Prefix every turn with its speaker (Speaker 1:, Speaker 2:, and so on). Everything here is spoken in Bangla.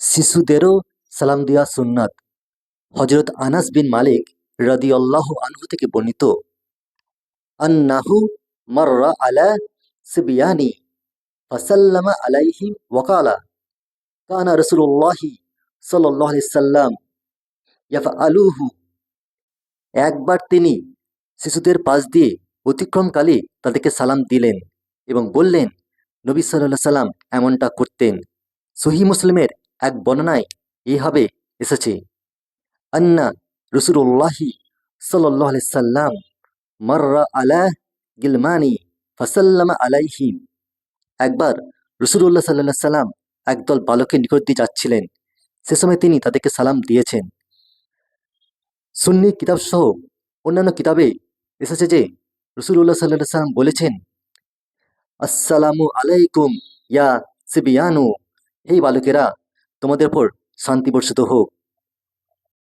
Speaker 1: শিশুদেরও সালাম দেওয়া সুন্নাত। হযরত আনাস বিন মালিক রাদিয়াল্লাহু আনহু থেকে বর্ণিত, আন্নাহু মাররা আলা সিবয়ানি ফাসাল্লামা আলাইহিম ওয়া ক্বালা কানা রাসূলুল্লাহি সাল্লাল্লাহু আলাইহি সাল্লাম ইয়াফআলুহু। একবার তিনি শিশুদের পাশ দিয়ে অতিক্রমকালে তাদেরকে সালাম দিলেন এবং বললেন, নবী সাল্লাল্লাহু আলাইহি সাল্লাম এমনটা করতেন। সহিহ মুসলিমের এক বর্ণনায় এইভাবে এসেছে, আন্না রাসূলুল্লাহি সাল্লাল্লাহু আলাইহি সাল্লাম মাররা আলা গিলমানি ফাসাল্লামা আলাইহিম। একবার রাসূলুল্লাহ সাল্লাল্লাহু আলাইহি সাল্লাম একদল বালকের নিকট দিয়ে যাচ্ছিলেন, সে সময় তিনি তাদেরকে সালাম দিয়েছেন। সুন্নি কিতাব সহ অন্যান্য কিতাবে এসেছে যে রাসূলুল্লাহ সাল্লাল্লাহু আলাইহি সাল্লাম বলেছেন, আসসালামু আলাইকুম ইয়া সিবিয়ানু, এই বালকেরা, তোমাদের উপর শান্তি বর্ষিত হোক।